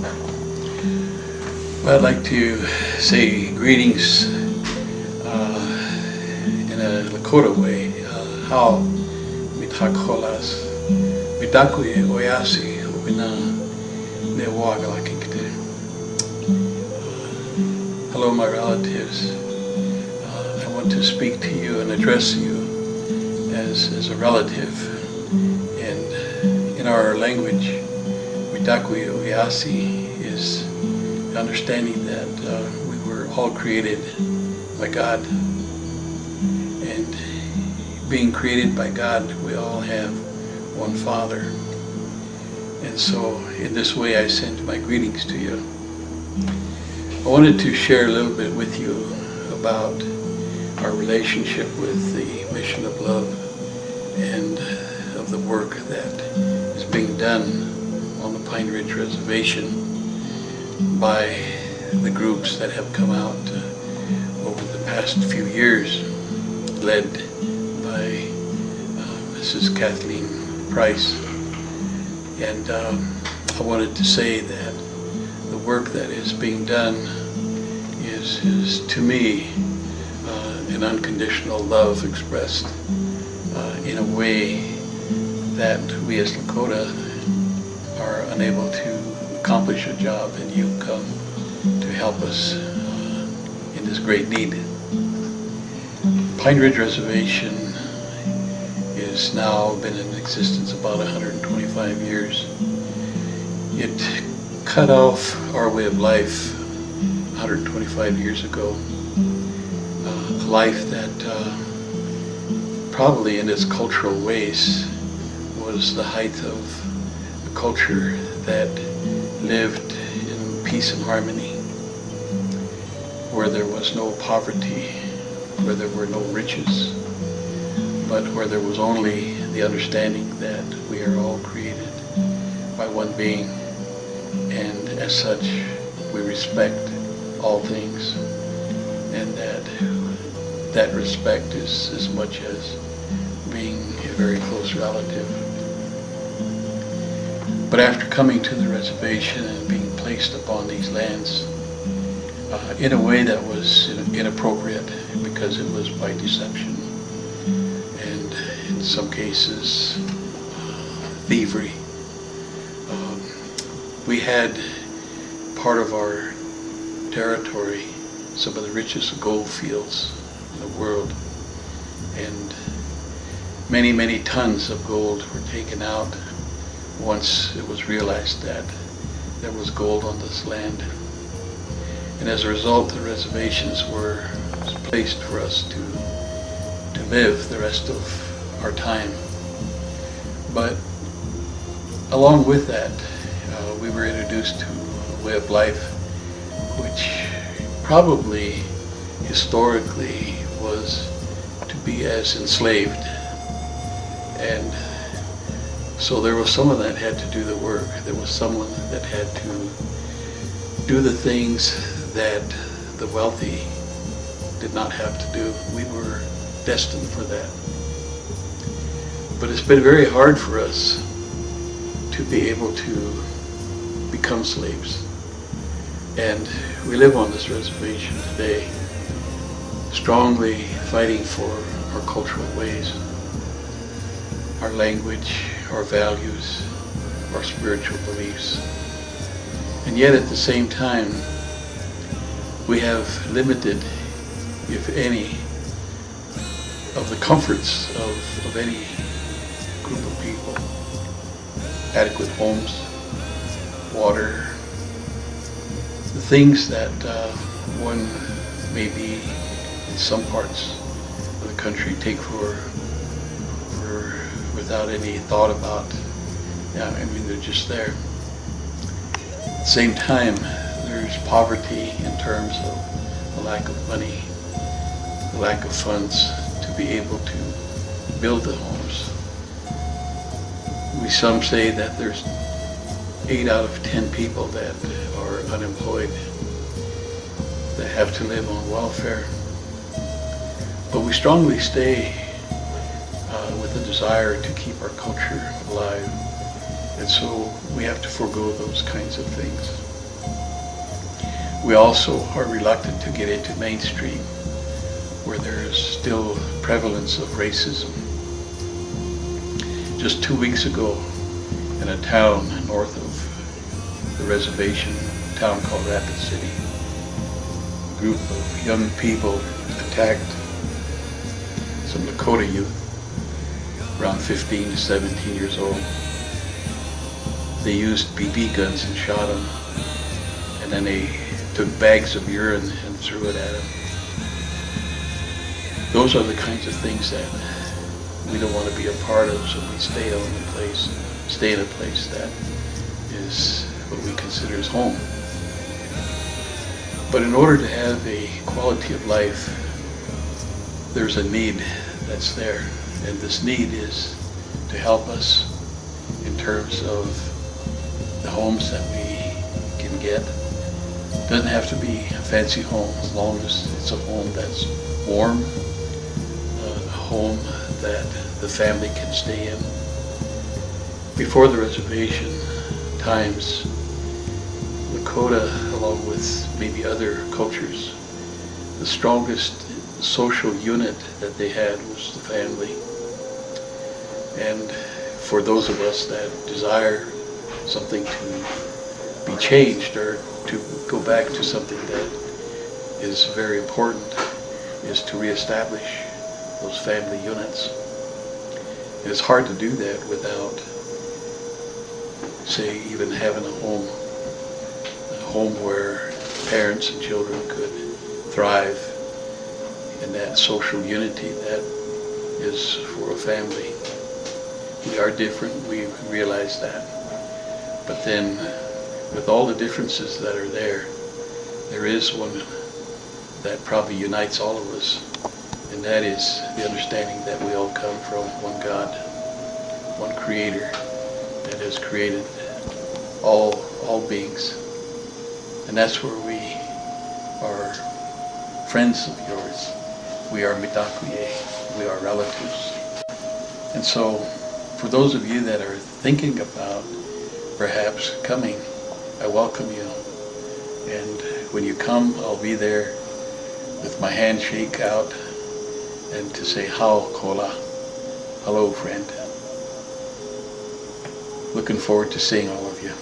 Well, I'd like to say greetings in a Lakota way. How mithakolas, midakuye oyasi, ubina ne Oglala kinkte. Hello, my relatives. I want to speak to you and address you as a relative. And in our language, midakuye oyasi is understanding that we were all created by God, and being created by God, we all have one Father. And so in this way I send my greetings to you. I wanted to share a little bit with you about our relationship with the mission of love and of the work that is being done on the Pine Ridge Reservation by the groups that have come out over the past few years, led by Mrs. Kathleen Price. And I wanted to say that the work that is being done is to me an unconditional love expressed in a way that we as Lakota are unable to accomplish a job, and you come to help us in this great need. Pine Ridge Reservation is now been in existence about 125 years. It cut off our way of life 125 years ago, a life that probably in its cultural ways was the height of a culture that lived in peace and harmony, where there was no poverty, where there were no riches, but where there was only the understanding that we are all created by one being, and as such we respect all things, and that respect is as much as being a very close relative. But after coming to the reservation and being placed upon these lands in a way that was inappropriate, because it was by deception and in some cases thievery, we had part of our territory some of the richest gold fields in the world, and many tons of gold were taken out once it was realized that there was gold on this land. And as a result, the reservations were placed for us to live the rest of our time. But along with that, we were introduced to a way of life which probably historically was to be as enslaved. And so there was someone that had to do the work. There was someone that had to do the things that the wealthy did not have to do. We were destined for that. But it's been very hard for us to be able to become slaves. And we live on this reservation today, strongly fighting for our cultural ways, our language, our values, our spiritual beliefs. And yet at the same time, we have limited, if any, of the comforts of any group of people. Adequate homes, water, the things that one maybe in some parts of the country take for without any thought about. Yeah, I mean, they're just there. At the same time, there's poverty in terms of the lack of money, the lack of funds to be able to build the homes. Some say that there's 8 out of 10 people that are unemployed, that have to live on welfare. But we strongly stay with a desire to keep our culture alive. And so we have to forego those kinds of things. We also are reluctant to get into Main Street, where there is still prevalence of racism. Just 2 weeks ago, in a town north of the reservation, a town called Rapid City, a group of young people attacked some Lakota youth, around 15 to 17 years old. They used BB guns and shot them, and then they took bags of urine and threw it at them. Those are the kinds of things that we don't want to be a part of, so we stay in a place that is what we consider as home. But in order to have a quality of life, there's a need that's there, and this need is to help us in terms of the homes that we can get. It doesn't have to be a fancy home, as long as it's a home that's warm, a home that the family can stay in. Before the reservation times, Lakota, along with maybe other cultures, the strongest social unit that they had was the family. And for those of us that desire something to be changed, or to go back to something that is very important, is to reestablish those family units. And it's hard to do that without, say, even having a home where parents and children could thrive in that social unity that is for a family. We are different, we realize that. But then, with all the differences that are there, there is one that probably unites all of us, and that is the understanding that we all come from one God, one Creator that has created all beings. And that's where we are friends of yours. We are Mniconjou, we are relatives. And so, for those of you that are thinking about perhaps coming, I welcome you. And when you come, I'll be there with my handshake out and to say, "How kola," hello friend. Looking forward to seeing all of you.